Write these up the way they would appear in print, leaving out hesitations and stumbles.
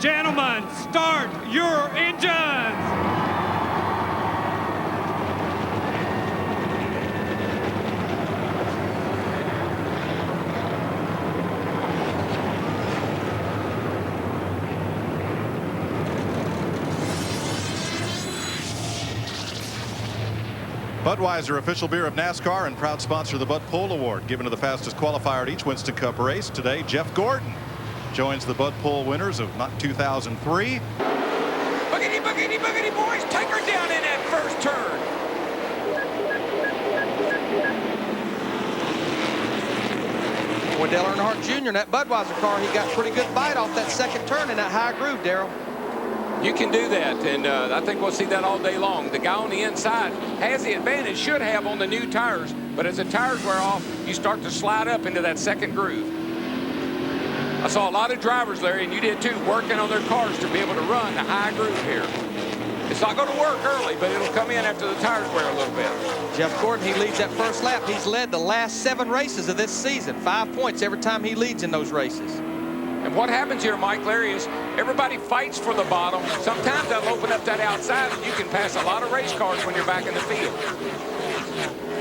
Gentlemen, start your engines! Budweiser, official beer of NASCAR and proud sponsor of the Bud Poll Award, given to the fastest qualifier at each Winston Cup race. Today, Jeff Gordon joins the Bud Poll winners of 2003. Boogity, boogity, boogity, boys. Take her down in that first turn. When Dale Earnhardt Jr. in that Budweiser car, he got a pretty good bite off that second turn in that high groove, Darrell. You can do that, and I think we'll see that all day long. The guy on the inside has the advantage, should have on the new tires, but as the tires wear off, you start to slide up into that second groove. I saw a lot of drivers, Larry, and you did too, working on their cars to be able to run the high groove here. It's not going to work early, but it'll come in after the tires wear a little bit. Jeff Gordon, he leads that first lap. He's led the last 7 races of this season. 5 points every time he leads in those races. And what happens here, Mike, Larry, is everybody fights for the bottom. Sometimes they'll open up that outside, and you can pass a lot of race cars when you're back in the field.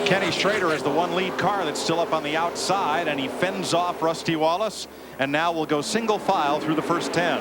Kenny Schrader is the one lead car that's still up on the outside, and he fends off Rusty Wallace, and now we'll go single file through the first 10.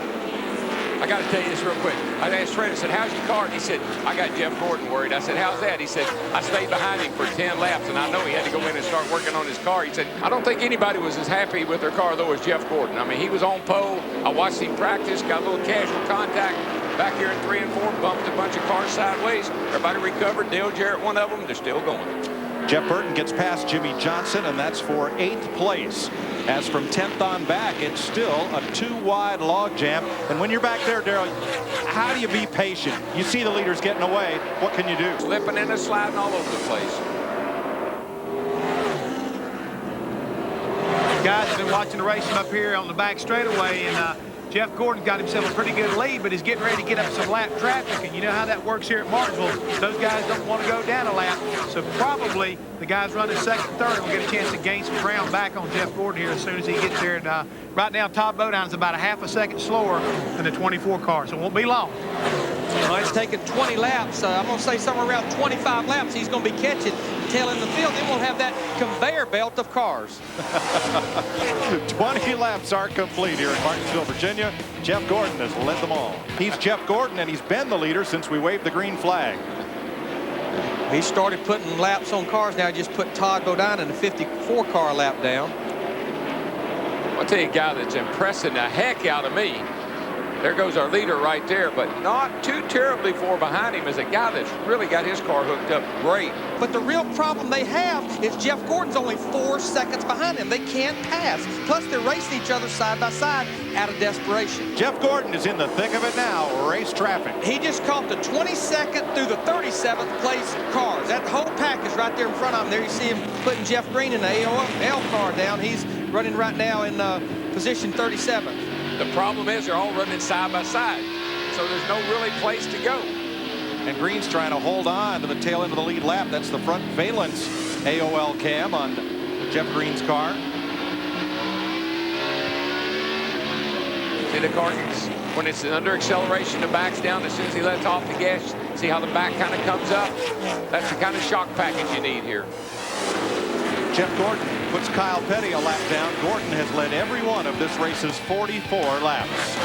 I got to tell you this real quick. I asked Schrader, I said, how's your car? And he said, I got Jeff Gordon worried. I said, how's that? He said, I stayed behind him for 10 laps, and I know he had to go in and start working on his car. He said, I don't think anybody was as happy with their car, though, as Jeff Gordon. I mean, he was on pole. I watched him practice, got a little casual contact back here in 3 and 4, bumped a bunch of cars sideways. Everybody recovered. Dale Jarrett, one of them. They're still going. Jeff Burton gets past Jimmy Johnson, and that's for 8th place. As from 10th on back, it's still a 2-wide logjam. And when you're back there, Darrell, how do you be patient? You see the leaders getting away. What can you do? Slipping and sliding all over the place. Guys have been watching the racing up here on the back straightaway, and Jeff Gordon got himself a pretty good lead, but he's getting ready to get up some lap traffic, and you know how that works here at Martinsville. Those guys don't want to go down a lap, so probably the guys running second, third will get a chance to gain some ground back on Jeff Gordon here as soon as he gets there. And right now, Todd Bodine is about a half a second slower than the 24 car, so it won't be long. Well, it's taken 20 laps. I'm going to say somewhere around 25 laps he's going to be catching tail in the field. Then we'll have that conveyor belt of cars. 20 laps are complete here in Martinsville, Virginia. Jeff Gordon has led them all. He's Jeff Gordon, and he's been the leader since we waved the green flag. He started putting laps on cars. Now just put Todd Bodine in the 54 car lap down. I'll tell you a guy that's impressing the heck out of me. There goes our leader right there, but not too terribly far behind him is a guy that's really got his car hooked up great. But the real problem they have is Jeff Gordon's only 4 seconds behind him. They can't pass. Plus, they're racing each other side by side out of desperation. Jeff Gordon is in the thick of it now, race traffic. He just caught the 22nd through the 37th place cars. That whole pack is right there in front of him. There you see him putting Jeff Green in the AOL car down. He's running right now in position 37. The problem is they're all running side by side, so there's no really place to go. And Green's trying to hold on to the tail end of the lead lap. That's the front valence AOL cam on Jeff Green's car. See the car, when it's under acceleration, the back's down. As soon as he lets off the gas, see how the back kind of comes up? That's the kind of shock package you need here. Jeff Gordon puts Kyle Petty a lap down. Gordon has led every one of this race's 44 laps.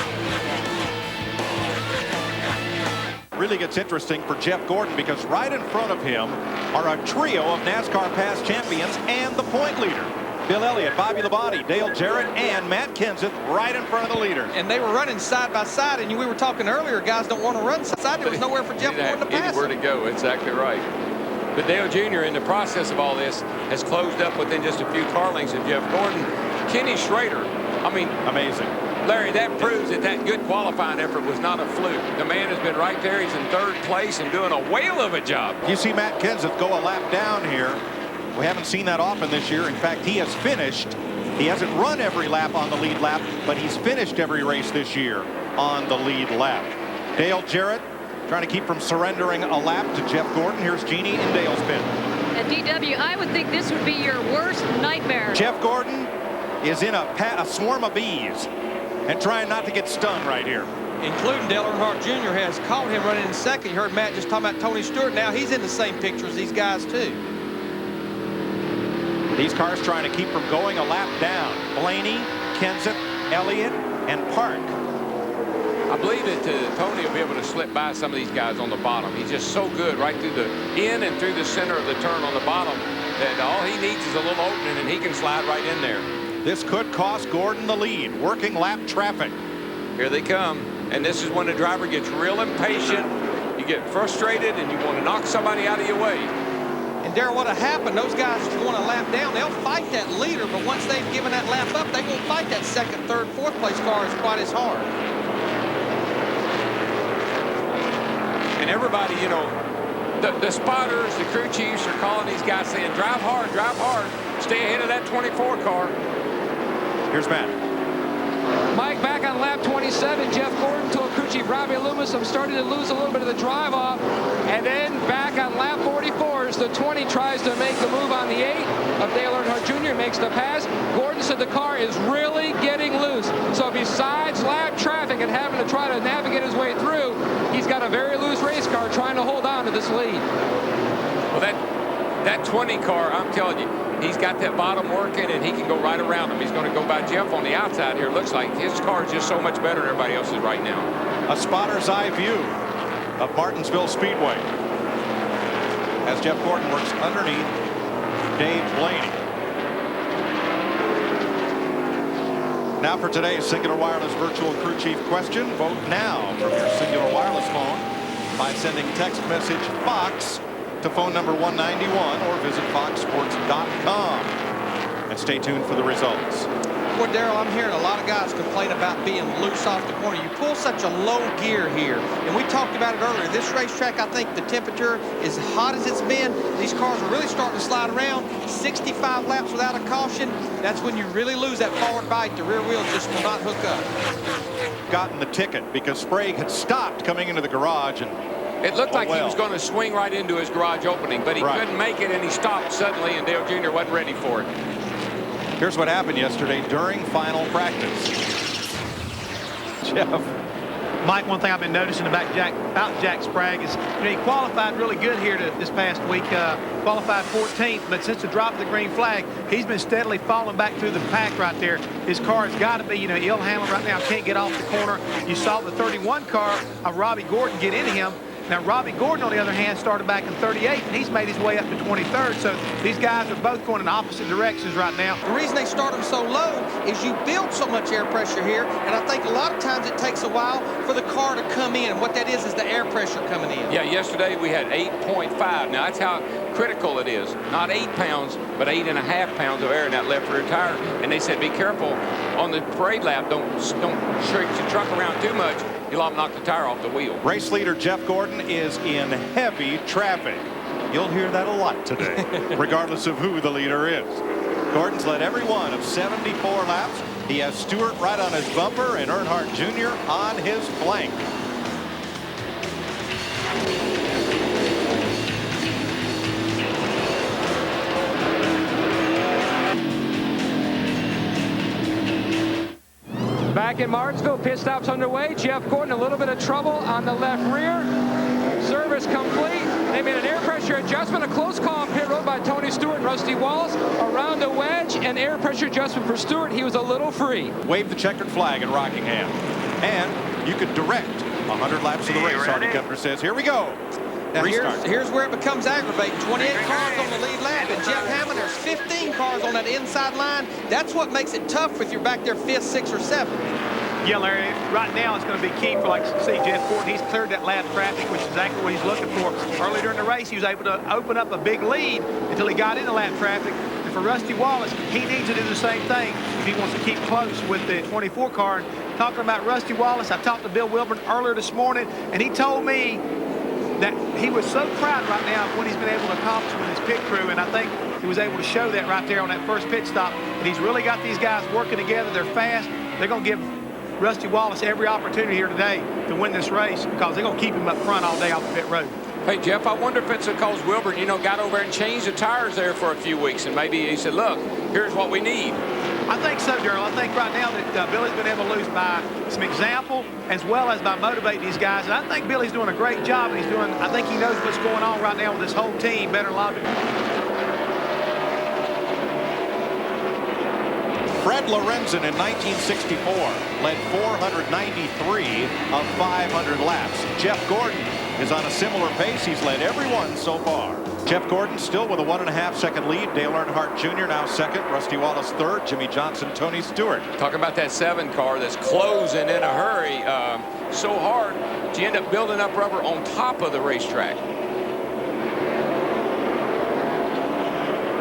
Really gets interesting for Jeff Gordon because right in front of him are a trio of NASCAR past champions and the point leader. Bill Elliott, Bobby Labonte, Dale Jarrett, and Matt Kenseth right in front of the leader. And they were running side by side, and we were talking earlier, guys don't want to run side. There was nowhere for Jeff Gordon to pass. Anywhere to go, exactly right. But Dale Jr. in the process of all this has closed up within just a few car lengths of Jeff Gordon. Kenny Schrader, I mean, amazing. Larry, that proves that that good qualifying effort was not a fluke. The man has been right there. He's in 3rd place and doing a whale of a job. You see Matt Kenseth go a lap down here. We haven't seen that often this year. In fact, he has finished. He hasn't run every lap on the lead lap, but he's finished every race this year on the lead lap. Dale Jarrett trying to keep from surrendering a lap to Jeff Gordon. Here's Jeannie in Dale's pit. At DW, I would think this would be your worst nightmare. Jeff Gordon is in a swarm of bees and trying not to get stung right here. including Dale Earnhardt Jr., has caught him running in second. You heard Matt just talking about Tony Stewart. Now he's in the same picture as these guys, too. These cars trying to keep from going a lap down. Blaney, Kenseth, Elliott, and Park. I believe that Tony will be able to slip by some of these guys on the bottom. He's just so good right through the in and through the center of the turn on the bottom that all he needs is a little opening and he can slide right in there. This could cost Gordon the lead. Working lap traffic. Here they come. And this is when the driver gets real impatient. You get frustrated and you want to knock somebody out of your way. And Darrell, what'll happen, those guys want a lap down, they'll fight that leader, but once they've given that lap up, they won't fight that second, third, fourth place car as quite as hard. And everybody, you know, the spotters, the crew chiefs are calling these guys saying, drive hard, stay ahead of that 24 car. Here's Matt. Mike, back on lap 27, Jeff Gordon told crew chief Robbie Loomis, I'm starting to lose a little bit of the drive off. And then back on lap 44, as the 20 tries to make the move on the 8 of Dale Earnhardt Jr., makes the pass. Gordon said the car is really getting loose. So besides lap traffic and having to try to navigate his way through, he's got a very loose race car trying to hold on to this lead. Well, that 20 car, I'm telling you, he's got that bottom working and he can go right around him. He's going to go by Jeff on the outside here. Looks like his car is just so much better than everybody else's right now. A spotter's eye view of Martinsville Speedway as Jeff Gordon works underneath Dave Blaney. Now for today's Singular Wireless Virtual Crew Chief question. Vote now from your Singular Wireless phone by sending text message FOX to phone number 191 or visit foxsports.com. And stay tuned for the results. Boy, Darrell, I'm hearing a lot of guys complain about being loose off the corner. You pull such a low gear here, and we talked about it earlier. This racetrack, I think the temperature is hot as it's been. These cars are really starting to slide around. 65 laps without a caution. That's when you really lose that forward bite. The rear wheel just will not hook up. Gotten the ticket because Sprague had stopped coming into the garage, and it looked like he was going to swing right into his garage opening, but he couldn't make it, and he stopped suddenly, and Dale Jr. wasn't ready for it. Here's what happened yesterday during final practice. Jeff. Mike, one thing I've been noticing about Jack Sprague is, you know, he qualified really good here this past week, qualified 14th, but since the drop of the green flag, he's been steadily falling back through the pack right there. His car has got to be, you know, ill-handled right now, can't get off the corner. You saw the 31 car of Robbie Gordon get into him. Now, Robbie Gordon, on the other hand, started back in 38, and he's made his way up to 23rd. So these guys are both going in opposite directions right now. The reason they start them so low is you build so much air pressure here, and I think a lot of times it takes a while for the car to come in. And what that is the air pressure coming in. Yeah, yesterday we had 8.5. Now, that's how critical it is. Not 8 pounds, but 8.5 pounds of air in that left rear tire. And they said, be careful on the parade lap. Don't shrink your truck around too much. You'll knock the tire off the wheel. Race leader Jeff Gordon is in heavy traffic. You'll hear that a lot today, regardless of who the leader is. Gordon's led every one of 74 laps. He has Stewart right on his bumper and Earnhardt Jr. on his flank. Back in Martinsville, pit stops underway. Jeff Gordon, a little bit of trouble on the left rear. Service complete. They made an air pressure adjustment, a close call on pit road by Tony Stewart and Rusty Wallace. Around the wedge, and air pressure adjustment for Stewart. He was a little free. Wave the checkered flag in Rockingham. And you could direct 100 laps of the race, Sergeant Kepner says. Here we go. Now here's where it becomes aggravating. 28 cars on the lead lap, and Jeff Hammond, there's 15 cars on that inside line. That's what makes it tough if you're back there 5th, 6th, or 7th. Yeah, Larry, right now it's going to be key for, like, see, Jeff Gordon. He's cleared that lap traffic, which is exactly what he's looking for. Early during the race, he was able to open up a big lead until he got into lap traffic. And for Rusty Wallace, he needs to do the same thing if he wants to keep close with the 24 car. And talking about Rusty Wallace, I talked to Bill Wilburn earlier this morning, and he told me that he was so proud right now of what he's been able to accomplish with his pit crew, and I think he was able to show that right there on that first pit stop. And he's really got these guys working together. They're fast. They're going to give Rusty Wallace every opportunity here today to win this race because they're going to keep him up front all day off the pit road. Hey, Jeff, I wonder if it's because Wilburn, you know, got over and changed the tires there for a few weeks, and maybe he said, look, here's what we need. I think so, Darrell. I think right now that Billy's been able to lose by some example as well as by motivating these guys. And I think Billy's doing a great job. And I think he knows what's going on right now with this whole team better than a lot of it. Fred Lorenzen in 1964 led 493 of 500 laps. Jeff Gordon is on a similar pace. He's led everyone so far. Jeff Gordon still with a 1.5-second lead. Dale Earnhardt Jr. now second. Rusty Wallace third. Jimmy Johnson, Tony Stewart. Talk about that 7 car that's closing in a hurry so hard you end up building up rubber on top of the racetrack.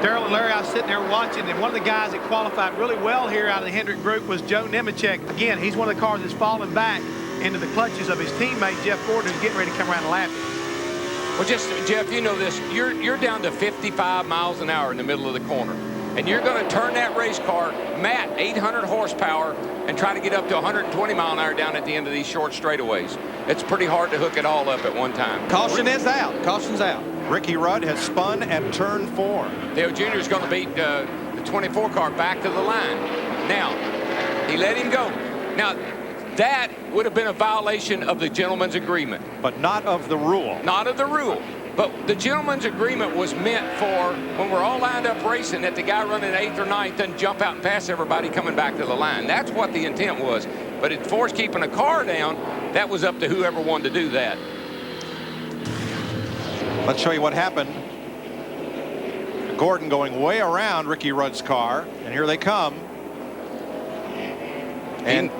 Darrell and Larry, I was sitting there watching, and one of the guys that qualified really well here out of the Hendrick group was Joe Nemechek. Again, he's one of the cars that's fallen back into the clutches of his teammate, Jeff Gordon, who's getting ready to come around and lap him. Well, just, Jeff, you know this. You're down to 55 miles an hour in the middle of the corner. And you're going to turn that race car, Matt, 800 horsepower, and try to get up to 120 mile an hour down at the end of these short straightaways. It's pretty hard to hook it all up at one time. Caution is out. Caution's out. Ricky Rudd has spun at turn 4. Dale Jr. is going to beat the 24 car back to the line. Now, he let him go. Now, that would have been a violation of the gentleman's agreement. But not of the rule. Not of the rule. But the gentleman's agreement was meant for when we're all lined up racing that the guy running 8th or 9th doesn't jump out and pass everybody coming back to the line. That's what the intent was. But as far as keeping a car down, that was up to whoever wanted to do that. Let's show you what happened. Gordon going way around Ricky Rudd's car, and here they come. And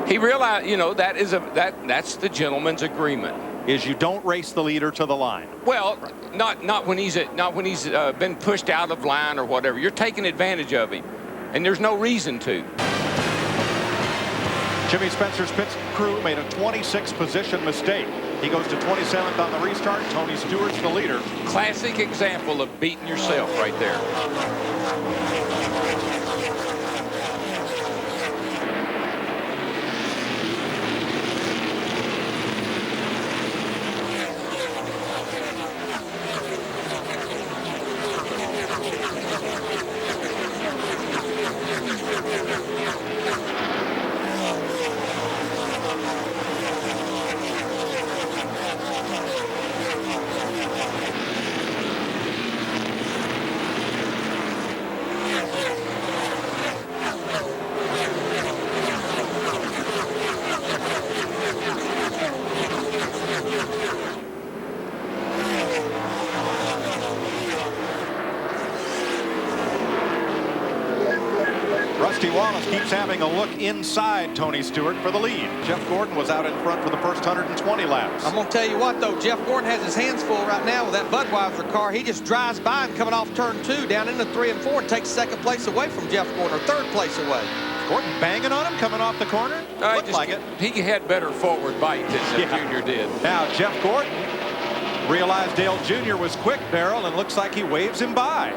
he realized, you know, that's the gentleman's agreement. Is you don't race the leader to the line. Well, not when he's been pushed out of line or whatever. You're taking advantage of him, and there's no reason to. Jimmy Spencer's pit crew made a 26 position mistake. He goes to 27th on the restart. Tony Stewart's the leader. Classic example of beating yourself right there. Rusty Wallace keeps having a look inside Tony Stewart for the lead. Jeff Gordon was out in front for the first 120 laps. I'm going to tell you what, though. Jeff Gordon has his hands full right now with that Budweiser car. He just drives by him coming off turn 2 down into 3 and 4 and takes 2nd place away from Jeff Gordon, or 3rd place away. Gordon banging on him coming off the corner. Looked like it. He had better forward bite than Junior did. Now Jeff Gordon realized Dale Jr. was quick, Darrell, and looks like he waves him by.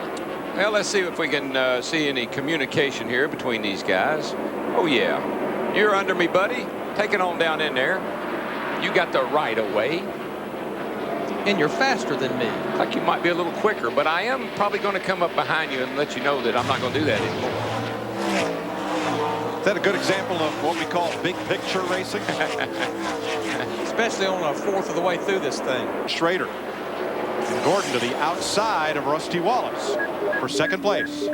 Well, let's see if we can see any communication here between these guys. Oh, yeah. You're under me, buddy. Take it on down in there. You got the right of way. And you're faster than me. Like you might be a little quicker, but I am probably going to come up behind you and let you know that I'm not going to do that anymore. Is that a good example of what we call big picture racing? Especially on a 4th of the way through this thing. Schrader. And Gordon to the outside of Rusty Wallace for 2nd place.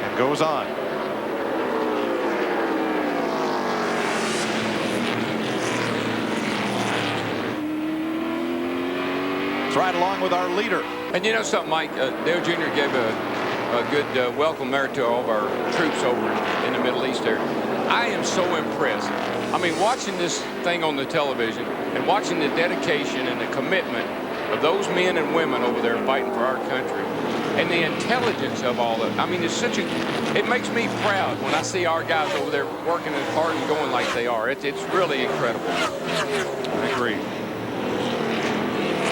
And goes on. It's right along with our leader. And you know something, Mike? Dale Jr. gave a good welcome there to all of our troops over in the Middle East there. I am so impressed. I mean, watching this thing on the television and watching the dedication and the commitment of those men and women over there fighting for our country and the intelligence of all of it. I mean, it makes me proud when I see our guys over there working as hard and going like they are. It's really incredible. I agree.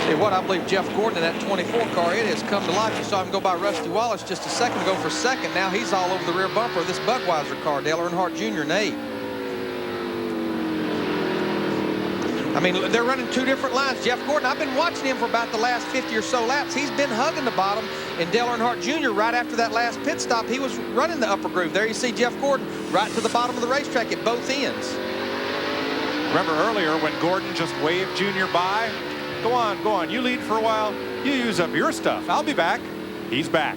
Hey, what I believe Jeff Gordon in that 24 car, it has come to life. You saw him go by Rusty Wallace just a second ago for 2nd. Now he's all over the rear bumper of this Budweiser car, Dale Earnhardt Jr. in 8. I mean, they're running two different lines. Jeff Gordon, I've been watching him for about the last 50 or so laps. He's been hugging the bottom. And Dale Earnhardt Jr., right after that last pit stop, he was running the upper groove. There you see Jeff Gordon right to the bottom of the racetrack at both ends. Remember earlier when Gordon just waved Junior by? Go on, you lead for a while. You use up your stuff. I'll be back. He's back.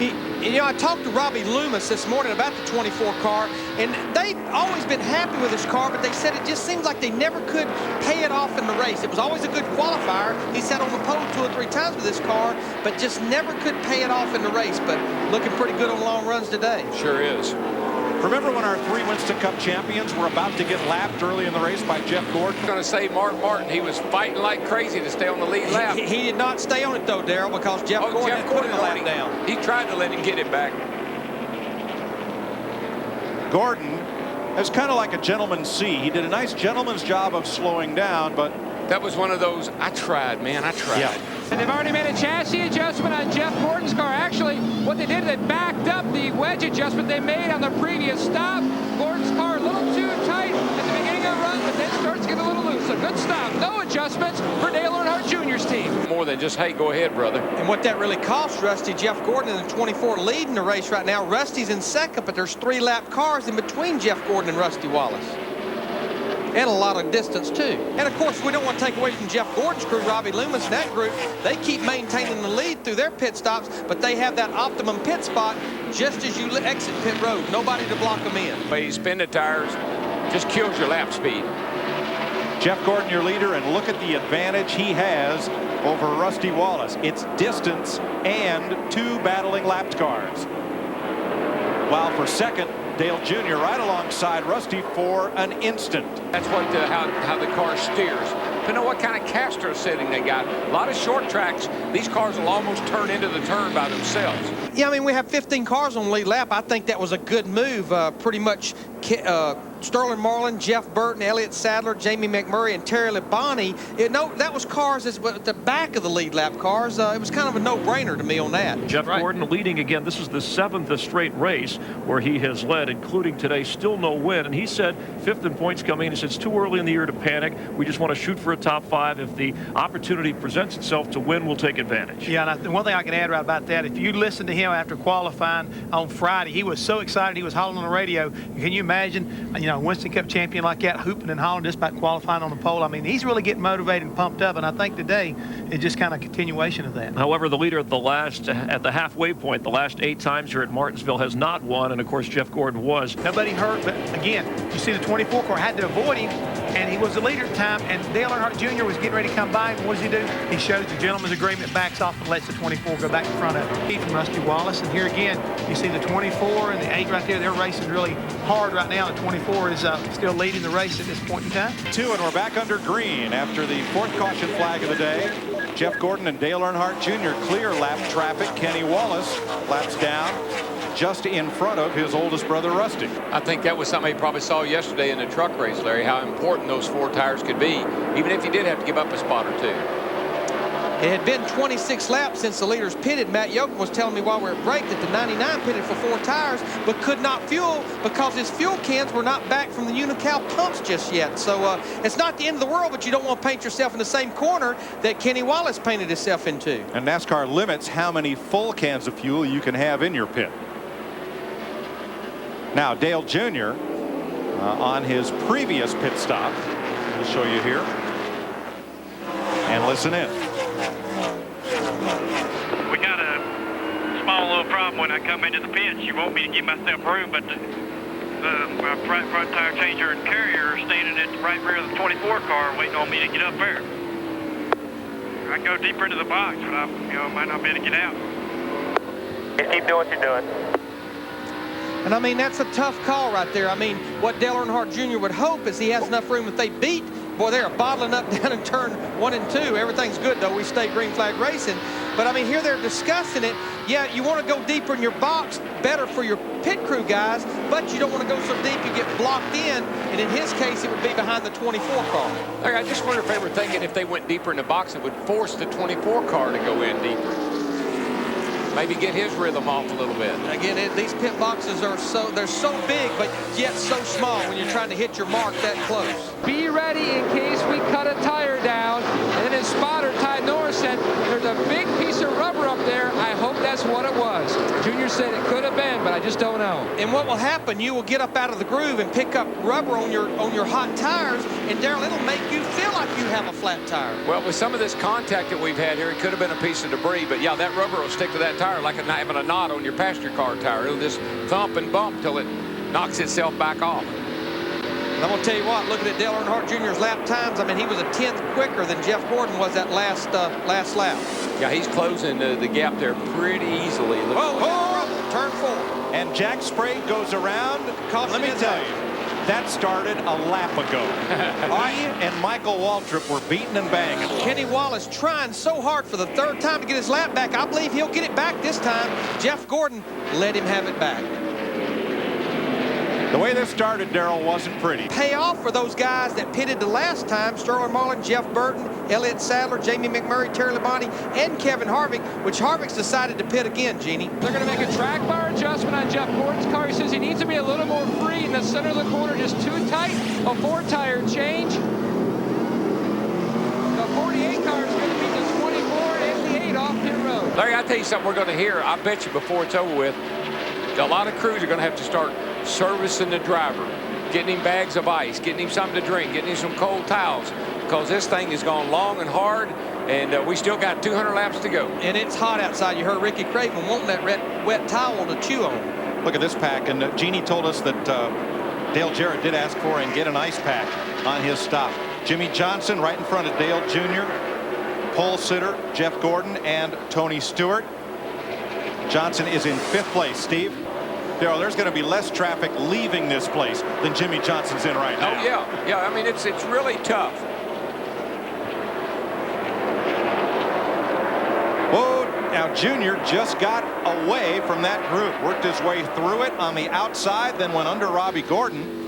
You know, I talked to Robbie Loomis this morning about the 24 car, and they've always been happy with his car, but they said it just seems like they never could pay it off in the race. It was always a good qualifier. He sat on the pole 2 or 3 times with this car, but just never could pay it off in the race. But looking pretty good on long runs today. Sure is. Remember when our 3 Winston Cup champions were about to get lapped early in the race by Jeff Gordon? I'm going to say Mark Martin. He was fighting like crazy to stay on the lead lap. He did not stay on it, though, Darrell, because Jeff Gordon had put him a lap down. He tried to let him get it back. Gordon is kind of like a gentleman C. He did a nice gentleman's job of slowing down, but that was one of those, I tried, man, I tried. Yeah. And they've already made a chassis adjustment on Jeff Gordon's car. Actually, what they did, they backed up the wedge adjustment they made on the previous stop. Gordon's car a little too tight at the beginning of the run, but then starts to get a little loose. A good stop. No adjustments for Dale Earnhardt Jr.'s team. More than just, hey, go ahead, brother. And what that really cost Rusty, Jeff Gordon in the 24 leading the race right now. Rusty's in second, but there's 3-lap cars in between Jeff Gordon and Rusty Wallace. And a lot of distance, too. And, of course, we don't want to take away from Jeff Gordon's crew, Robbie Loomis and that group. They keep maintaining the lead through their pit stops, but they have that optimum pit spot just as you exit pit road. Nobody to block them in. But you spin the tires, just kills your lap speed. Jeff Gordon, your leader, and look at the advantage he has over Rusty Wallace. It's distance and 2 battling lapped cars. While for second, Dale Jr. right alongside Rusty for an instant. That's what how the car steers. Depending on what kind of caster setting they got. A lot of short tracks, these cars will almost turn into the turn by themselves. Yeah, I mean, we have 15 cars on the lead lap. I think that was a good move. Pretty much Sterling Marlin, Jeff Burton, Elliott Sadler, Jamie McMurray, and Terry Labonte. That was cars at the back of the lead lap cars. It was kind of a no-brainer to me on that. Jeff Gordon leading again. This is the 7th straight race where he has led, including today. Still no win. And he said 5th in points coming. He said it's too early in the year to panic. We just want to shoot for a top 5. If the opportunity presents itself to win, we'll take advantage. Yeah, and one thing I can add right about that, if you listen to him after qualifying on Friday, he was so excited. He was hollering on the radio. Can you imagine, a Winston Cup champion like that hooping and hollering just about qualifying on the pole? I mean, he's really getting motivated and pumped up, and I think today is just kind of a continuation of that. However, the leader at the halfway point, the last 8 times here at Martinsville, has not won, and of course Jeff Gordon was. Nobody hurt, but again, you see the 24 car had to avoid him, and he was the leader at the time, and Dale Earnhardt Jr. was getting ready to come by, and what does he do? He shows the gentleman's agreement, backs off, and lets the 24 go back in front of him. From Rusty Wallace, and here again, you see the 24 and the 8 right there. They're racing really hard right now. The 24 is still leading the race at this point in time. 2, and we're back under green after the 4th caution flag of the day. Jeff Gordon and Dale Earnhardt Jr. clear lap traffic. Kenny Wallace laps down just in front of his oldest brother, Rusty. I think that was something he probably saw yesterday in the truck race, Larry, how important those 4 tires could be, even if you did have to give up a spot or 2. It had been 26 laps since the leaders pitted. Matt Yoakum was telling me while we were at break that the 99 pitted for 4 tires, but could not fuel because his fuel cans were not back from the Unocal pumps just yet. So it's not the end of the world, but you don't want to paint yourself in the same corner that Kenny Wallace painted himself into. And NASCAR limits how many full cans of fuel you can have in your pit. Now, Dale Jr. On his previous pit stop, we'll show you here. And listen in. We got a small little problem when I come into the pits. You want me to give myself room, but my front tire changer and carrier are standing at the right rear of the 24 car waiting on me to get up there. I can go deeper into the box, but I might not be able to get out. Just keep doing what you're doing. And I mean, that's a tough call right there. I mean, what Dale Earnhardt Jr. would hope is he has enough room if they beat. Boy, they're bottling up down in turn 1 and 2. Everything's good, though. We stay green flag racing. But, I mean, here they're discussing it. Yeah, you want to go deeper in your box, better for your pit crew guys, but you don't want to go so deep you get blocked in. And in his case, it would be behind the 24 car. I just wonder if they were thinking if they went deeper in the box, it would force the 24 car to go in deeper. maybe get his rhythm off a little bit. Again, these pit boxes are they're so big, but yet so small when you're trying to hit your mark that close. Be ready in case we cut a tire down. And then his spotter, Ty Norris, said, there's a big piece of rubber up there. I hope that's what it was. Junior said it could have been, but I just don't know. And what will happen, you will get up out of the groove and pick up rubber on your hot tires, and Darrell, it'll make you feel like you have a flat tire. Well, with some of this contact that we've had here, it could have been a piece of debris, but yeah, that rubber will stick to that tire like having a knot on your passenger car tire. It'll just thump and bump till it knocks itself back off. And I'm going to tell you what, looking at Dale Earnhardt Jr.'s lap times, I mean, he was a 10th quicker than Jeff Gordon was that last lap. Yeah, he's closing the gap there pretty easily. Turn 4. And Jack Sprague goes around. Let me tell you, that started a lap ago. He and Michael Waltrip were beating and banging. Kenny Wallace trying so hard for the 3rd time to get his lap back. I believe he'll get it back this time. Jeff Gordon let him have it back. The way this started, Darrell, wasn't pretty. Payoff for those guys that pitted the last time, Sterling Marlin, Jeff Burton, Elliott Sadler, Jamie McMurray, Terry Labonte, and Kevin Harvick, which Harvick's decided to pit again, Jeannie. They're going to make a track bar adjustment on Jeff Gordon's car. He says he needs to be a little more free in the center of the corner, just too tight. A 4-tire change. The 48 car is going to beat the 24 and the 8 off pit road. Larry, I'll tell you something we're going to hear, I bet you before it's over with, a lot of crews are going to have to start servicing the driver, getting him bags of ice, getting him something to drink, getting him some cold towels, because this thing has gone long and hard, and we still got 200 laps to go. And it's hot outside. You heard Ricky Craven wanting that wet towel to chew on. Look at this pack, and Jeannie told us that Dale Jarrett did ask for and get an ice pack on his stop. Jimmy Johnson right in front of Dale Jr., pole sitter Jeff Gordon and Tony Stewart. Johnson is in 5th place. Steve? Darrell, there's going to be less traffic leaving this place than Jimmy Johnson's in right now. Oh, yeah. I mean, it's really tough. Whoa, now Junior just got away from that group, worked his way through it on the outside, then went under Robbie Gordon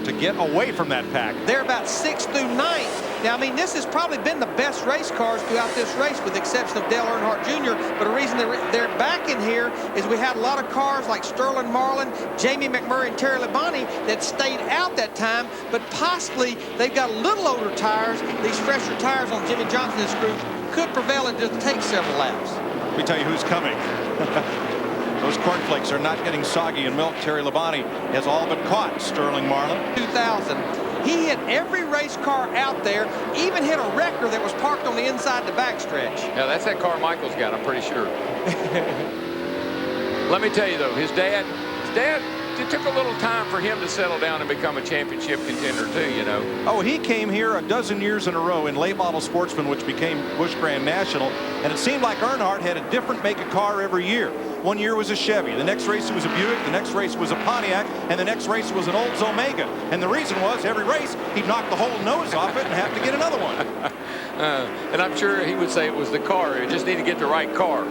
to get away from that pack. They're about 6th through 9th. Now, I mean, this has probably been the best race cars throughout this race, with the exception of Dale Earnhardt Jr. But the reason they're back in here is we had a lot of cars like Sterling Marlin, Jamie McMurray, and Terry Labonte that stayed out that time, but possibly they've got a little older tires. These fresher tires on Jimmy Johnson's group could prevail and just take several laps. Let me tell you who's coming. Those cornflakes are not getting soggy in milk. Terry Labonte has all but caught Sterling Marlin. 2000. He hit every race car out there, even hit a wrecker that was parked on the inside the backstretch. Yeah, that's that car Michael's got, I'm pretty sure. Let me tell you, though, his dad, it took a little time for him to settle down and become a championship contender, too, you know. Oh, he came here a dozen years in a row in late model sportsman, which became Busch Grand National, and it seemed like Earnhardt had a different make of car every year. One year was a Chevy, the next race it was a Buick, the next race was a Pontiac, and the next race was an Olds Omega. And the reason was every race he'd knock the whole nose off it and have to get another one. And I'm sure he would say it was the car. He just need to get the right car.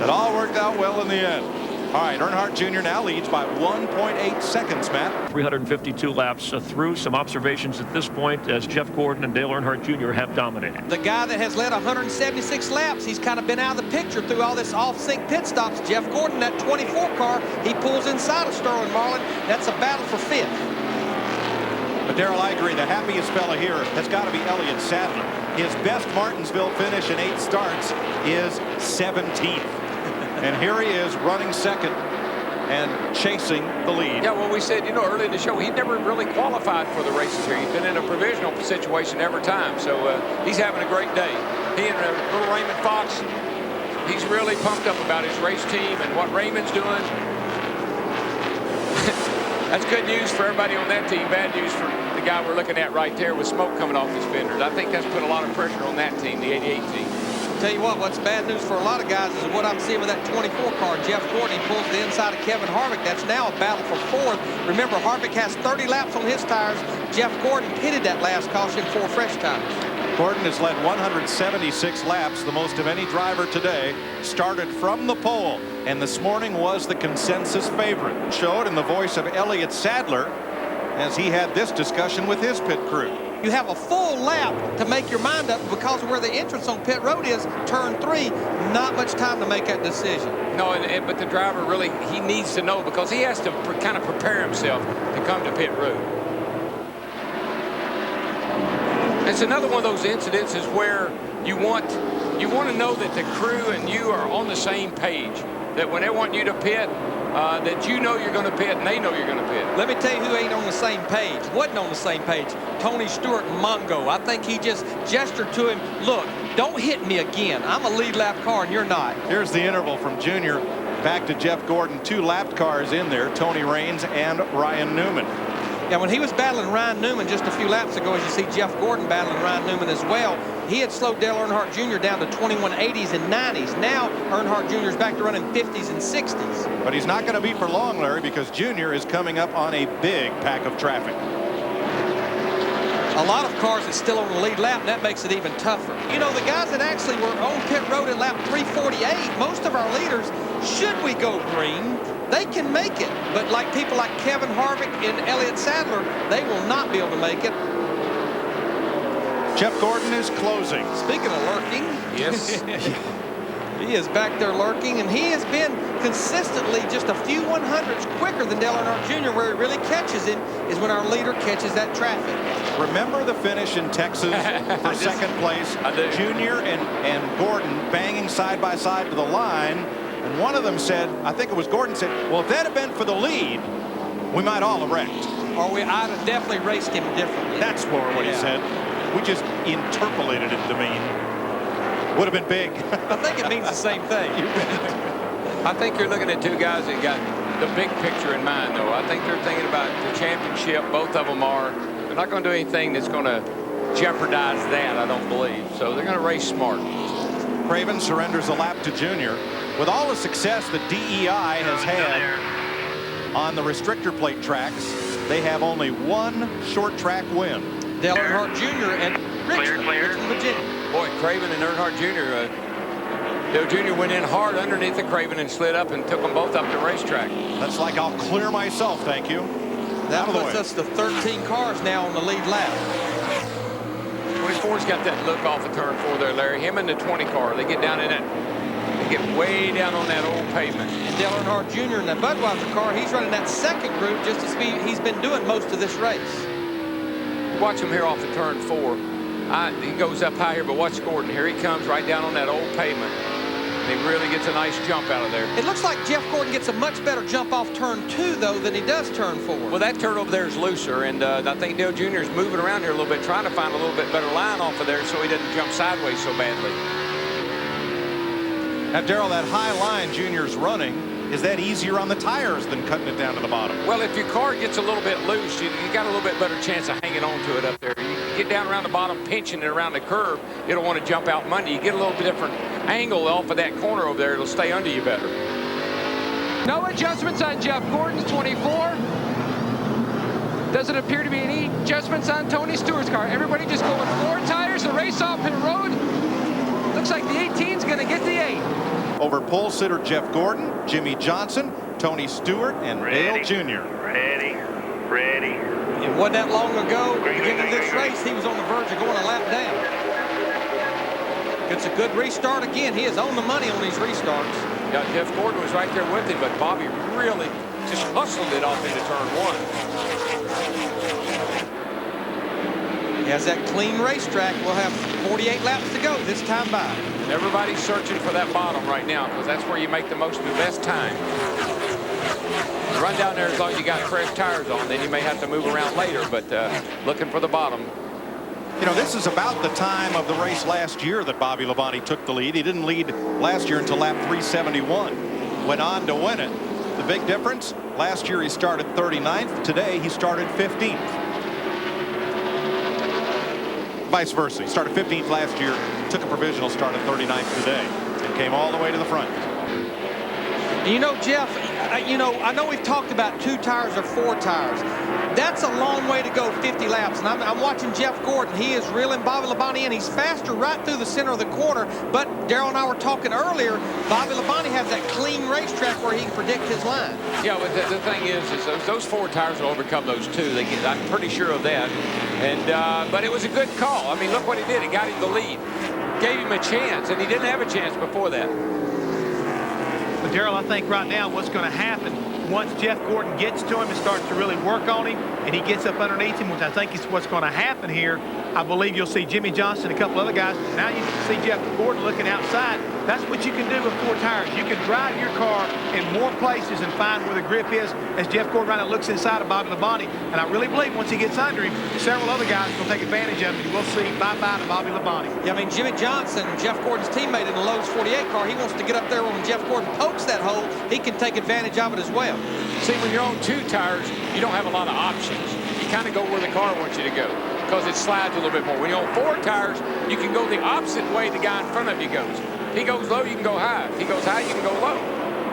It all worked out well in the end. All right, Earnhardt Jr. now leads by 1.8 seconds, Matt. 352 laps through. Some observations at this point as Jeff Gordon and Dale Earnhardt Jr. have dominated. The guy that has led 176 laps, he's kind of been out of the picture through all this off-sync pit stops. Jeff Gordon, that 24 car, he pulls inside of Sterling Marlin. That's a battle for 5th. But Darrell, I agree, the happiest fella here has got to be Elliott Sadler. His best Martinsville finish in 8 starts is 17th. And here he is running 2nd and chasing the lead. Yeah, well, we said, you know, early in the show, he never really qualified for the races here. He's been in a provisional situation every time, so he's having a great day. He and little Raymond Fox, he's really pumped up about his race team and what Raymond's doing. That's good news for everybody on that team. Bad news for the guy we're looking at right there with smoke coming off his fenders. I think that's put a lot of pressure on that team, the 88 team. Tell you what's bad news for a lot of guys is what I'm seeing with that 24 car. Jeff Gordon, he pulls the inside of Kevin Harvick. That's now a battle for 4th. Remember, Harvick has 30 laps on his tires. Jeff Gordon pitted that last caution for fresh tires. Gordon has led 176 laps, the most of any driver today. Started from the pole, and this morning was the consensus favorite. Showed in the voice of Elliott Sadler as he had this discussion with his pit crew. You have a full lap to make your mind up because of where the entrance on pit road is, turn 3. Not much time to make that decision. No, but the driver really, he needs to know because he has to kind of prepare himself to come to pit road. It's another one of those incidences where you want to know that the crew and you are on the same page. That when they want you to pit, that you know you're going to pit and they know you're going to pit. Let me tell you who ain't on the same page, wasn't on the same page. Tony Stewart Mongo. I think he just gestured to him, look, don't hit me again. I'm a lead lap car and you're not. Here's the interval from Junior back to Jeff Gordon. 2 lapped cars in there, Tony Raines and Ryan Newman. Yeah, when he was battling Ryan Newman just a few laps ago, as you see Jeff Gordon battling Ryan Newman as well, he had slowed Dale Earnhardt Jr. down to 2180s and 90s. Now Earnhardt Jr. is back to running 50s and 60s. But he's not going to be for long, Larry, because Junior is coming up on a big pack of traffic. A lot of cars is still on the lead lap, and that makes it even tougher. You know, the guys that actually were on pit road at lap 348, most of our leaders, should we go green, they can make it. But like people like Kevin Harvick and Elliott Sadler, they will not be able to make it. Jeff Gordon is closing. Speaking of lurking. Yes. He is back there lurking, and he has been consistently just a few 100s quicker than Dale Earnhardt Jr. Where he really catches him is when our leader catches that traffic. Remember the finish in Texas for second place? Junior and Gordon banging side by side to the line. And one of them said, I think it was Gordon, said, well, if that had been for the lead, we might all have wrecked. Or I'd have definitely raced him differently. That's more what he said. We just interpolated it to mean. Would have been big. I think it means the same thing. I think you're looking at 2 guys that got the big picture in mind, though. I think they're thinking about the championship. Both of them are. They're not going to do anything that's going to jeopardize that, I don't believe. So they're going to race smart. Craven surrenders a lap to Junior. With all the success that DEI has had on the restrictor plate tracks, they have only 1 short track win. Dale Earnhardt Jr. and Richmond, Virginia. Boy, Craven and Earnhardt Jr. Dale Jr. went in hard underneath the Craven and slid up and took them both up the racetrack. That's like I'll clear myself, thank you. That puts us to 13 cars now on the lead lap. 24's got that look off of turn 4 there, Larry. Him and the 20 car, they get down in that. They get way down on that old pavement. And Dale Earnhardt Jr. in that Budweiser car, he's running that second group just as he's been doing most of this race. Watch him here off of turn 4. He goes up high here, but watch Gordon. Here he comes right down on that old pavement. And he really gets a nice jump out of there. It looks like Jeff Gordon gets a much better jump off turn 2, though, than he does turn 4. Well, that turn over there is looser, and I think Dale Jr. is moving around here a little bit, trying to find a little bit better line off of there so he doesn't jump sideways so badly. Now, Darrell, that high line Junior's running, is that easier on the tires than cutting it down to the bottom? Well, if your car gets a little bit loose, you got a little bit better chance of hanging on to it up there. You get down around the bottom, pinching it around the curve, it'll want to jump out Monday. You get a little bit different angle off of that corner over there, it'll stay under you better. No adjustments on Jeff Gordon's 24. Doesn't appear to be any adjustments on Tony Stewart's car. Everybody just going 4 tires to race off pit road. Looks like the 18's going to get the 8. Over pole sitter Jeff Gordon, Jimmy Johnson, Tony Stewart, and Dale Jr. Ready. It wasn't that long ago, beginning of this race, he was on the verge of going a lap down. It's a good restart again. He is on the money on these restarts. Yeah, Jeff Gordon was right there with him, but Bobby really just hustled it off into turn 1. He has that clean racetrack. We'll have 48 laps to go this time by. Everybody's searching for that bottom right now because that's where you make the most of the best time. Run down there as long as you got fresh tires on, then you may have to move around later, but looking for the bottom. You know, this is about the time of the race last year that Bobby Labonte took the lead. He didn't lead last year until lap 371. Went on to win it. The big difference, last year he started 39th. Today he started 15th. Vice versa. He started 15th last year, took a provisional, started 39th today, and came all the way to the front. You know, Jeff, I know we've talked about 2 tires or 4 tires. That's a long way to go, 50 laps. And I'm watching Jeff Gordon. He is reeling Bobby Labonte in. He's faster right through the center of the corner. But Darrell and I were talking earlier, Bobby Labonte has that clean racetrack where he can predict his line. Yeah, but the thing is those 4 tires will overcome those 2. I'm pretty sure of that. And but it was a good call. I mean, look what he did. It got him the lead. Gave him a chance, and he didn't have a chance before that. But Darrell, I think right now what's going to happen once Jeff Gordon gets to him and starts to really work on him, and he gets up underneath him, which I think is what's going to happen here, I believe you'll see Jimmie Johnson and a couple other guys. Now you can see Jeff Gordon looking outside. That's what you can do with 4 tires. You can drive your car in more places and find where the grip is as Jeff Gordon right now looks inside of Bobby Labonte. And I really believe once he gets under him, several other guys will take advantage of it. We'll see bye-bye to Bobby Labonte. Yeah, I mean, Jimmie Johnson, Jeff Gordon's teammate in the Lowe's 48 car, he wants to get up there when Jeff Gordon pokes that hole, he can take advantage of it as well. See, when you're on 2 tires, you don't have a lot of options. You kind of go where the car wants you to go because it slides a little bit more. When you're on 4 tires, you can go the opposite way the guy in front of you goes. If he goes low, you can go high. If he goes high, you can go low.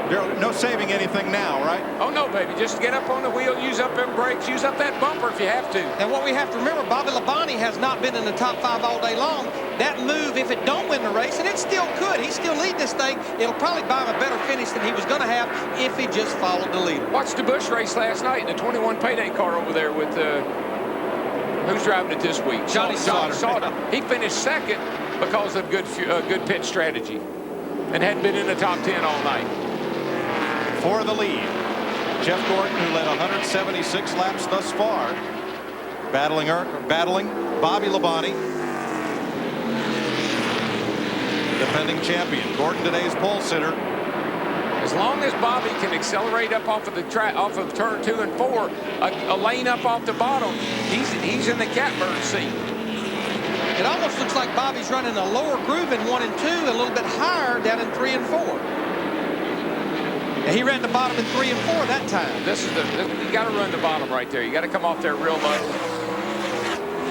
Darrell, no saving anything now, right? Oh, no, baby. Just get up on the wheel, use up them brakes, use up that bumper if you have to. And what we have to remember, Bobby Labonte has not been in the top 5 all day long. That move, if it don't win the race, and it still could, he's still leading this thing, it'll probably buy him a better finish than he was going to have if he just followed the leader. Watched the Busch race last night in the 21 payday car over there with, who's driving it this week? Johnny Sauter. He finished 2nd because of good pit strategy and hadn't been in the top 10 all night. For the lead, Jeff Gordon, who led 176 laps thus far, battling Bobby Labonte, defending champion. Gordon, today's pole sitter. As long as Bobby can accelerate up off of the track, off of turn 2 and 4, a lane up off the bottom, he's in the catbird seat. It almost looks like Bobby's running a lower groove in 1 and 2, a little bit higher down in 3 and 4. And he ran the bottom in 3 and 4 that time. You got to run the bottom right there. You got to come off there real low.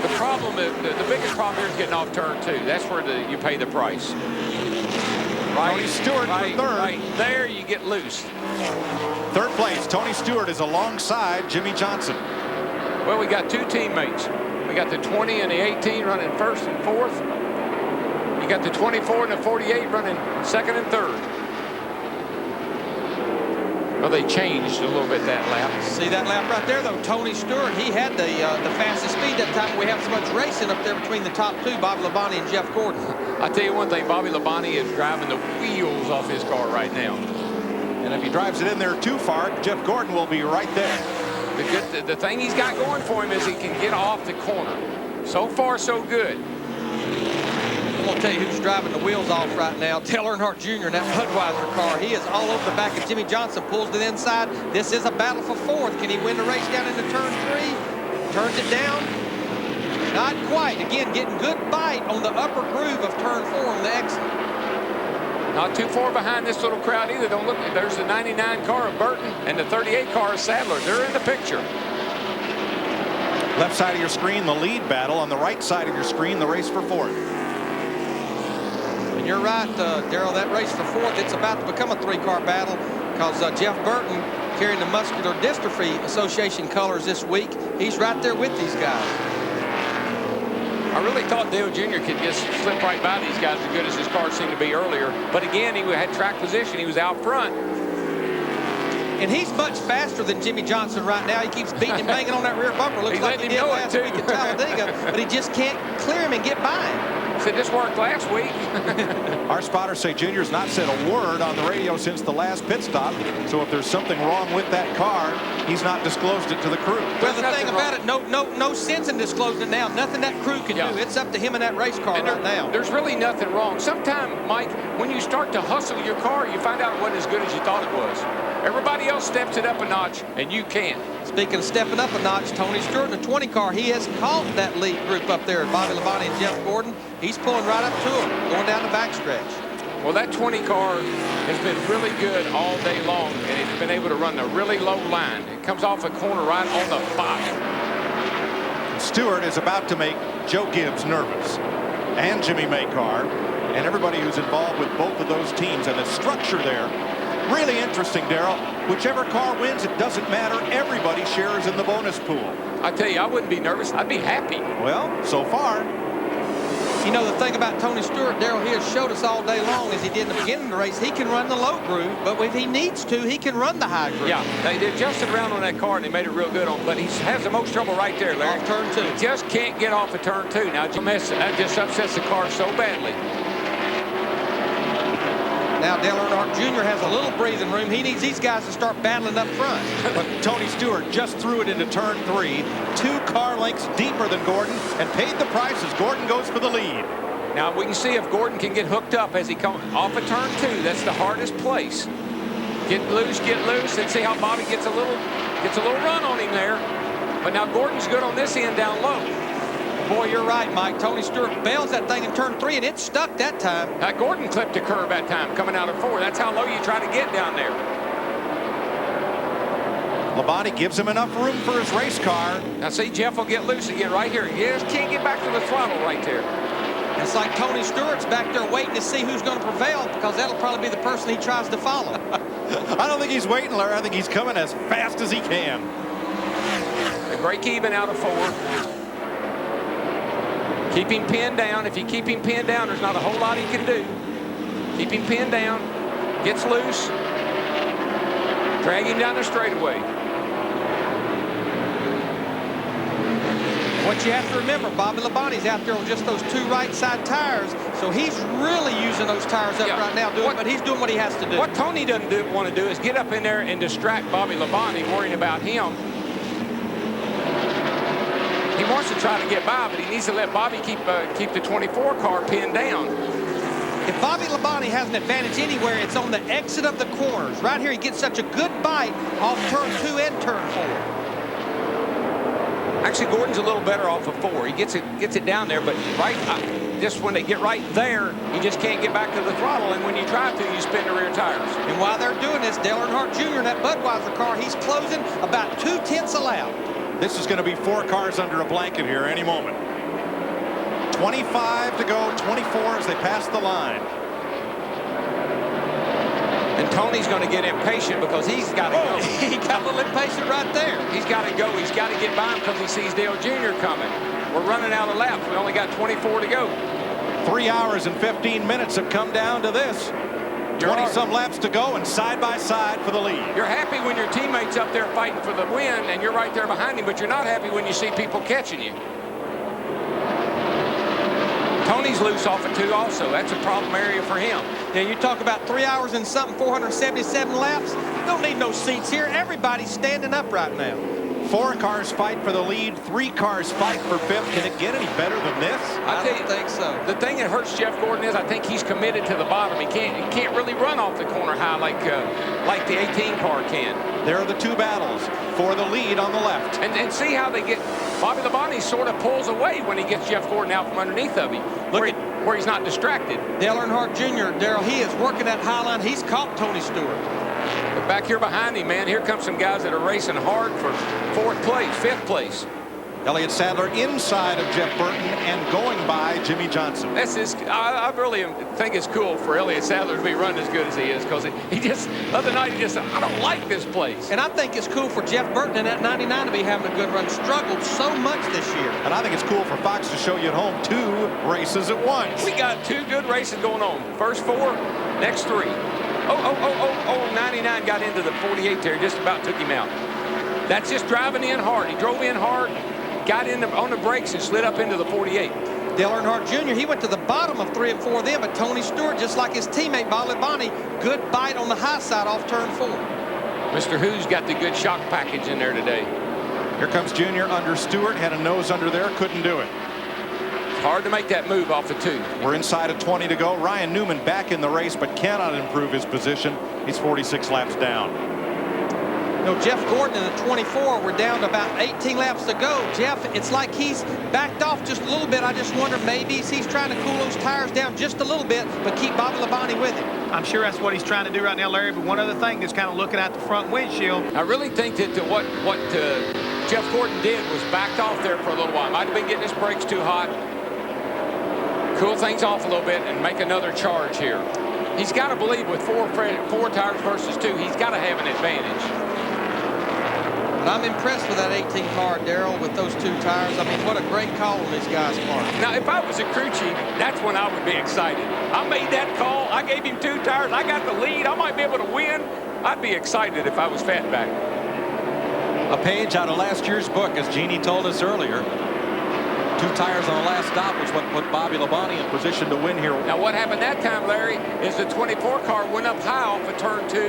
The problem is the biggest problem here is getting off turn 2. That's where you pay the price. Tony Stewart for 3rd. Right there, you get loose. 3rd place, Tony Stewart is alongside Jimmie Johnson. Well, we got 2 teammates. We got the 20 and the 18 running 1st and 4th. You got the 24 and the 48 running 2nd and 3rd. Well, they changed a little bit that lap. See that lap right there, though? Tony Stewart, he had the fastest speed that time. We have so much racing up there between the top 2, Bobby Labonte and Jeff Gordon. I tell you one thing, Bobby Labonte is driving the wheels off his car right now. And if he drives it in there too far, Jeff Gordon will be right there. The thing he's got going for him is he can get off the corner. So far, so good. I'm going to tell you who's driving the wheels off right now. Dale Earnhardt Jr. in that Budweiser car. He is all over the back of Jimmie Johnson. Pulls to the inside. This is a battle for 4th. Can he win the race down into turn 3? Turns it down. Not quite. Again, getting good bite on the upper groove of turn 4 on the exit. Not too far behind this little crowd either. Don't look. There's the 99 car of Burton and the 38 car of Sadler. They're in the picture. Left side of your screen, the lead battle. On the right side of your screen, the race for 4th. And you're right, Darrell, that race for 4th, it's about to become a 3-car battle because Jeff Burton, carrying the Muscular Dystrophy Association colors this week, he's right there with these guys. I really thought Dale Jr. could just slip right by these guys as good as his car seemed to be earlier. But again, he had track position. He was out front. And he's much faster than Jimmie Johnson right now. He keeps beating and banging on that rear bumper. Looks like he did last week at Talladega, but he just can't clear him and get by him. Said this worked last week. Our spotters say Junior's not said a word on the radio since the last pit stop. So if there's something wrong with that car, he's not disclosed it to the crew. Well, the thing about it, no sense in disclosing it now. Nothing that crew can do. It's up to him and that race car right now. There's really nothing wrong. Sometimes, Mike, when you start to hustle your car, you find out it wasn't as good as you thought it was. Everybody else steps it up a notch, and you can't. Speaking of stepping up a notch, Tony Stewart in the 20 car, he has caught that lead group up there, Bobby Labonte and Jeff Gordon. He's pulling right up to him, going down the backstretch. Well, that 20 car has been really good all day long, and it's been able to run a really low line. It comes off a corner right on the bottom. Stewart is about to make Joe Gibbs nervous, and Jimmy Maycar, and everybody who's involved with both of those teams, and the structure there. Really interesting, Darrell. Whichever car wins, it doesn't matter. Everybody shares in the bonus pool. I tell you, I wouldn't be nervous. I'd be happy. Well, so far. You know, the thing about Tony Stewart, Darrell, he has showed us all day long, as he did in the beginning of the race, he can run the low groove, but if he needs to, he can run the high groove. Yeah, they adjusted around on that car, and they made it real good on, but he has the most trouble right there, Larry. Off turn 2. He just can't get off of turn 2. Now, that just upsets the car so badly. Now, Dale Earnhardt Jr. has a little breathing room. He needs these guys to start battling up front. But Tony Stewart just threw it into turn 3, 2 car lengths deeper than Gordon, and paid the price as Gordon goes for the lead. Now we can see if Gordon can get hooked up as he comes off of turn 2. That's the hardest place. Get loose, and see how Bobby gets a little run on him there. But now Gordon's good on this end down low. Boy, you're right, Mike. Tony Stewart bails that thing in turn 3, and it stuck that time. Gordon clipped a curve that time coming out of 4. That's how low you try to get down there. Labonte gives him enough room for his race car. Now see, Jeff will get loose again right here. He just can't get back to the throttle right there. It's like Tony Stewart's back there waiting to see who's going to prevail, because that'll probably be the person he tries to follow. I don't think he's waiting, Larry. I think he's coming as fast as he can. They break even out of 4. Keep him pinned down. If you keep him pinned down, there's not a whole lot he can do. Keep him pinned down. Gets loose. Drag him down the straightaway. What you have to remember, Bobby Labonte's out there on just those 2 right side tires, so he's really using those tires up right now, but he's doing what he has to do. What Tony doesn't want to do is get up in there and distract Bobby Labonte, worrying about him. He wants to try to get by, but he needs to let Bobby keep the 24 car pinned down. If Bobby Labonte has an advantage anywhere, it's on the exit of the corners. Right here, he gets such a good bite off turn 2 and turn 4. Actually, Gordon's a little better off of 4. He gets it down there, but just when they get right there, he just can't get back to the throttle, and when you try to, you spin the rear tires. And while they're doing this, Dale Earnhardt Jr. in that Budweiser car, he's closing about 2/10 a lap. This is going to be 4 cars under a blanket here any moment. 25 to go, 24 as they pass the line. And Tony's going to get impatient because he's got to go. He got a little impatient right there. He's got to go. He's got to get by him because he sees Dale Jr. coming. We're running out of laps. We only got 24 to go. 3 hours and 15 minutes have come down to this. 20-some laps to go, and side by side for the lead. You're happy when your teammate's up there fighting for the win, and you're right there behind him, but you're not happy when you see people catching you. Tony's loose off of 2 also. That's a problem area for him. Yeah, you talk about 3 hours and something, 477 laps. Don't need no seats here. Everybody's standing up right now. 4 cars fight for the lead. 3 cars fight for 5th. Can it get any better than this? I don't think so. The thing that hurts Jeff Gordon is I think he's committed to the bottom. He can't really run off the corner high like the 18 car can. There are the 2 battles for the lead on the left. And see how they get. Bobby Labonte sort of pulls away when he gets Jeff Gordon out from underneath of him. Where he's not distracted. Dale Earnhardt Jr., Darrell, he is working that high line. He's caught Tony Stewart. But back here behind him, man, here come some guys that are racing hard for 4th place, 5th place. Elliott Sadler inside of Jeff Burton and going by Jimmy Johnson. I really think it's cool for Elliott Sadler to be running as good as he is, because the other night he just said, I don't like this place. And I think it's cool for Jeff Burton in that 99 to be having a good run. Struggled so much this year. And I think it's cool for Fox to show you at home 2 races at once. We got 2 good races going on. First 4, next 3. 99 got into the 48 there, just about took him out. That's just driving in hard. He drove in hard, got in on the brakes, and slid up into the 48. Dale Earnhardt Jr., he went to the bottom of 3 and 4 then, but Tony Stewart, just like his teammate Bobby Labonte, good bite on the high side off turn 4. Mr. Who's got the good shock package in there today. Here comes Junior under Stewart, had a nose under there, couldn't do it. It's hard to make that move off of 2. We're inside of 20 to go. Ryan Newman back in the race, but cannot improve his position. He's 46 laps down. No, Jeff Gordon in the 24. We're down to about 18 laps to go. Jeff, it's like he's backed off just a little bit. I just wonder maybe he's trying to cool those tires down just a little bit, but keep Bobby Labonte with him. I'm sure that's what he's trying to do right now, Larry. But one other thing is kind of looking at the front windshield. I really think that what Jeff Gordon did was backed off there for a little while. Might have been getting his brakes too hot. Cool things off a little bit and make another charge here. He's got to believe with four tires versus 2, he's got to have an advantage. But I'm impressed with that 18 car, Darrell, with those 2 tires. I mean, what a great call on this guy's part. Now, if I was a crew chief, that's when I would be excited. I made that call. I gave him 2 tires. I got the lead. I might be able to win. I'd be excited if I was Fatback. A page out of last year's book, as Jeannie told us earlier. 2 tires on the last stop was what put Bobby Labonte in position to win here. Now, what happened that time, Larry, is the 24 car went up high off of turn 2.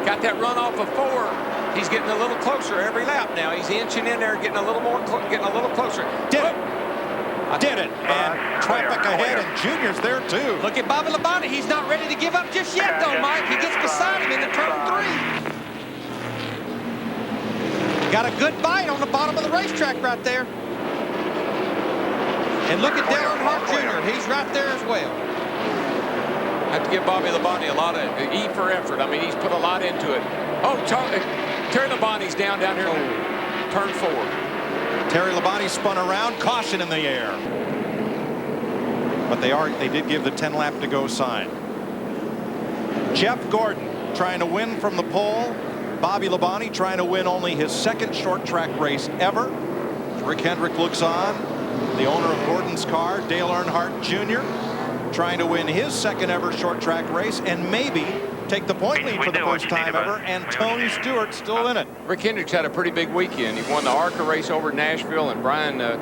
Got that run off of 4. He's getting a little closer every lap now. He's inching in there, getting a little more, getting a little closer. Did it. Did it. And traffic ahead, and Junior's there, too. Look at Bobby Labonte. He's not ready to give up just yet, though, Mike. He gets beside him into turn 3. Got a good bite on the bottom of the racetrack right there. And look at Dale Earnhardt Jr. He's right there as well. I have to give Bobby Labonte a lot of E for effort. I mean, he's put a lot into it. Oh, Terry Labonte's down here on turn 4. Terry Labonte spun around, caution in the air. But they did give the 10 lap to go sign. Jeff Gordon trying to win from the pole. Bobby Labonte trying to win only his 2nd short track race ever. Rick Hendrick looks on. The owner of Gordon's car, Dale Earnhardt Jr., trying to win his 2nd ever short track race and maybe take the point lead for the first time ever, and Tony Stewart still in it. Rick Hendricks had a pretty big weekend. He won the ARCA race over in Nashville, and Brian, the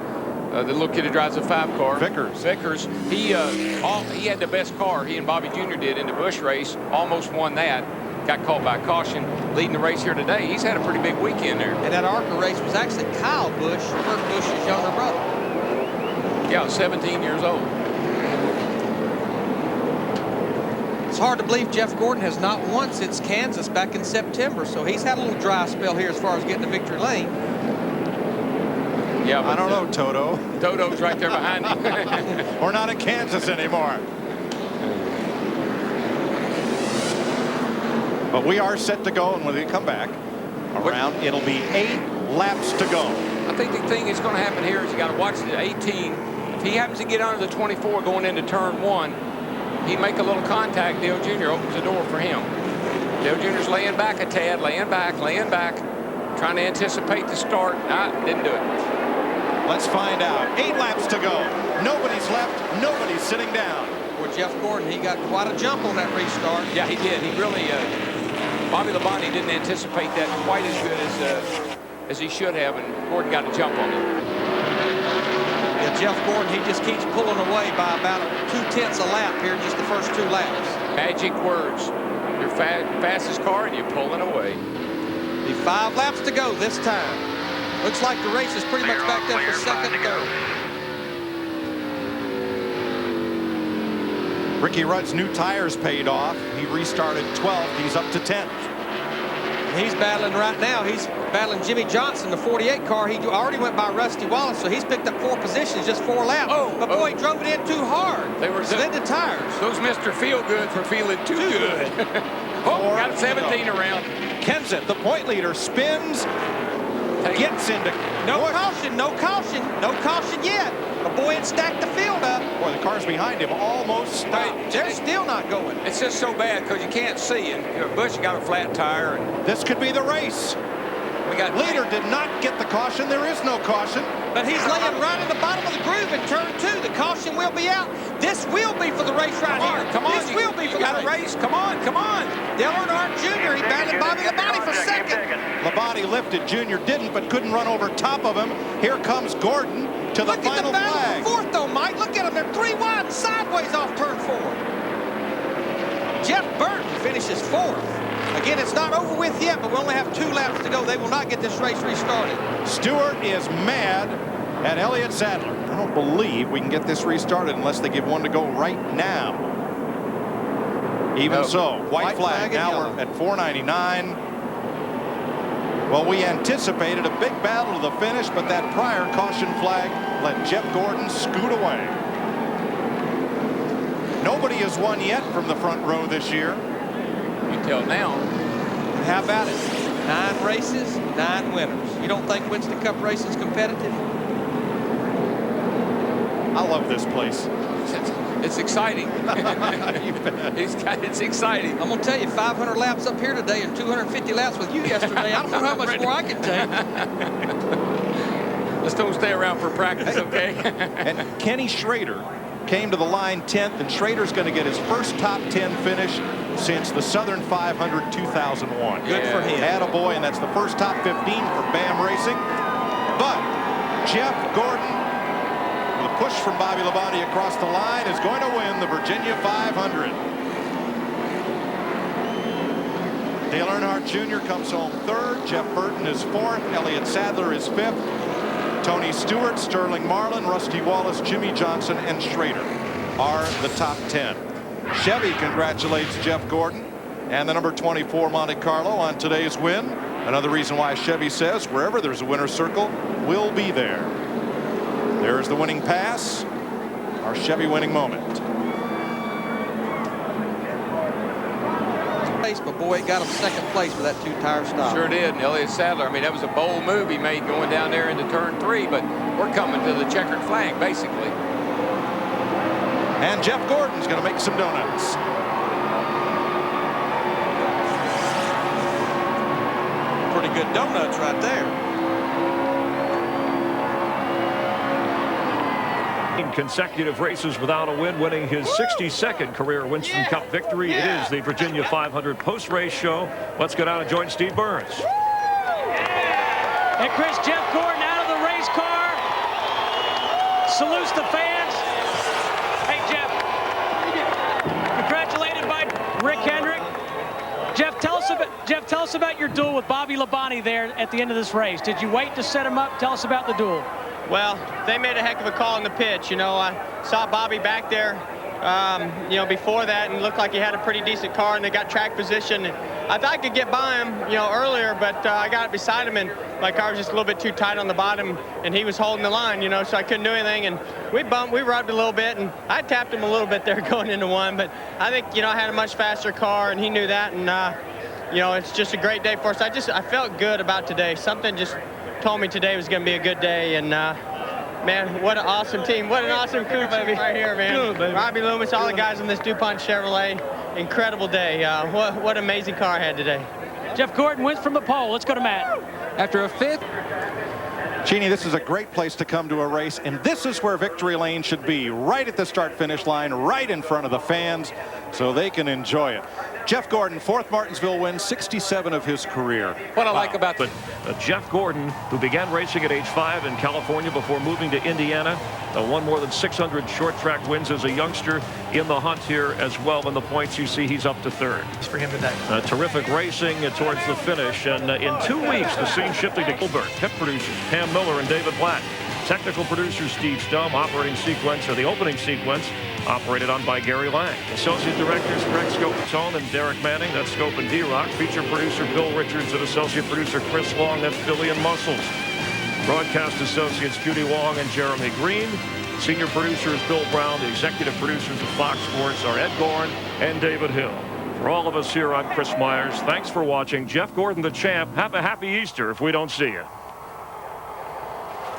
little kid who drives a 5 car, Vickers, he had the best car. He and Bobby Jr. did in the Busch race, almost won that. Got caught by caution, leading the race here today. He's had a pretty big weekend there. And that ARCA race was actually Kyle Busch, Kurt Busch's younger brother. Yeah, 17 years old. It's hard to believe Jeff Gordon has not won since Kansas back in September, so he's had a little dry spell here as far as getting to victory lane. Yeah, I don't know, Toto. Toto's right there behind him. We're not in Kansas anymore. But we are set to go, and when we come back around, it'll be 8 laps to go. I think the thing that's going to happen here is you got to watch the 18. If he happens to get under the 24 going into turn 1, he make a little contact. Dale Jr. opens the door for him. Dale Jr.'s laying back a tad, laying back, trying to anticipate the start. Didn't do it. Let's find out. 8 laps to go. Nobody's left. Nobody's sitting down. Well, Jeff Gordon, he got quite a jump on that restart. Yeah, he did. He really, Bobby Labonte didn't anticipate that quite as good as he should have, and Gordon got a jump on him. Yeah, Jeff Gordon, he just keeps pulling away by about 2/10 a lap here in just the first 2 laps. Magic words. Your fastest car and you're pulling away. The 5 laps to go this time. Looks like the race is pretty much back there for 2nd and 3rd. Ricky Rudd's new tires paid off. He restarted 12th. He's up to 10th. He's battling right now. He's battling Jimmy Johnson, the 48 car. He already went by Rusty Wallace, so he's picked up 4 positions, just 4 laps. But boy, he drove it in too hard. They were slid tires. Those Mr. Feel-Good for feeling too good. Got 17 around. Kenseth, the point leader, spins, gets into... No caution yet. But boy, it stacked the field up. Boy, the cars behind him almost stopped. They're still not going. It's just so bad because you can't see, and Busch got a flat tire. And this could be the race. Leader did not get the caution. There is no caution. But he's laying right in the bottom of the groove in turn 2. The caution will be out. This will be for the race right here. Come on. This will be for the race. Come on. Dale Earnhardt Jr. He battled Bobby Labonte for 2nd. Labonte lifted. Jr. didn't, but couldn't run over top of him. Here comes Gordon to the final flag. Look at the battle for 4th, though, Mike. Look at them. They're 3 wide sideways off turn 4. Jeff Burton finishes 4th. Again, it's not over with yet, but we only have 2 laps to go. They will not get this race restarted. Stewart is mad at Elliott Sadler. I don't believe we can get this restarted unless they give one to go right now. Even so, white flag. Now we're at 499. Well, we anticipated a big battle to the finish, but that prior caution flag let Jeff Gordon scoot away. Nobody has won yet from the front row this year. Until now. How about it? 9 races, 9 winners. You don't think Winston Cup racing is competitive? I love this place. It's exciting. It's exciting. I'm going to tell you, 500 laps up here today and 250 laps with you yesterday. I don't know how much more I can take. Let's don't stay around for practice, okay? And Kenny Schrader came to the line 10th, and Schrader's going to get his first top 10 finish since the Southern 500 2001. Good for him. Attaboy, and that's the first top 15 for BAM Racing. But Jeff Gordon, with a push from Bobby Labonte across the line, is going to win the Virginia 500. Dale Earnhardt Jr. comes home third. Jeff Burton is fourth. Elliott Sadler is fifth. Tony Stewart, Sterling Marlin, Rusty Wallace, Jimmy Johnson, and Schrader are the top 10. Chevy congratulates Jeff Gordon and the number 24 Monte Carlo on today's win. Another reason why Chevy says wherever there's a winner's circle, we'll be there. There's the winning pass, our Chevy winning moment. But boy, it got him second place for that two-tire stop. Sure did. And Elliott Sadler, I mean, that was a bold move he made going down there into turn 3, but we're coming to the checkered flag, basically. And Jeff Gordon's going to make some donuts. Pretty good donuts right there. Consecutive races without a win, winning his 62nd career Winston Cup victory. It is the Virginia 500 post-race show. Let's go down and join Steve Burns. And Chris, Jeff Gordon out of the race car. Salutes the fans. Hey, Jeff. Congratulated by Rick Hendrick. Jeff, tell us about your duel with Bobby Labonte there at the end of this race. Did you wait to set him up? Tell us about the duel. Well, they made a heck of a call in the pitch. You know, I saw Bobby back there, you know, before that, and looked like he had a pretty decent car, and they got track position. And I thought I could get by him, you know, earlier, but I got beside him, and my car was just a little bit too tight on the bottom, and he was holding the line, you know, so I couldn't do anything. And we rubbed a little bit, and I tapped him a little bit there going into one, but I think, you know, I had a much faster car, and he knew that, and, you know, it's just a great day for us. I felt good about today. Something just told me today was going to be a good day, and man, what an awesome team. What an awesome crew right here, man. Robbie Loomis, all the guys in this DuPont Chevrolet. Incredible day. What an amazing car I had today. Jeff Gordon wins from the pole. Let's go to Matt. After a fifth. Jeannie, this is a great place to come to a race, and this is where victory lane should be, right at the start-finish line, right in front of the fans, so they can enjoy it. Jeff Gordon, fourth Martinsville win, 67 of his career. What I like about Jeff Gordon, who began racing at age 5 in California before moving to Indiana, won more than 600 short track wins as a youngster, in the hunt here as well. In the points you see, he's up to third. It's for him today. Terrific racing towards the finish, and in 2 weeks the scene shifting to Gilbert. Pit producers Pam Miller and David Black. Technical producer Steve Stum. Operating sequence, or the opening sequence, operated on by Gary Lang. Associate directors Greg Scopatone and Derek Manning. That's Scope and D-Rock. Feature producer Bill Richards and associate producer Chris Long. That's Billy and Muscles. Broadcast associates Judy Wong and Jeremy Green. Senior producer is Bill Brown. The executive producers of Fox Sports are Ed Gorn and David Hill. For all of us here, I'm Chris Myers. Thanks for watching. Jeff Gordon, the champ. Have a happy Easter if we don't see you.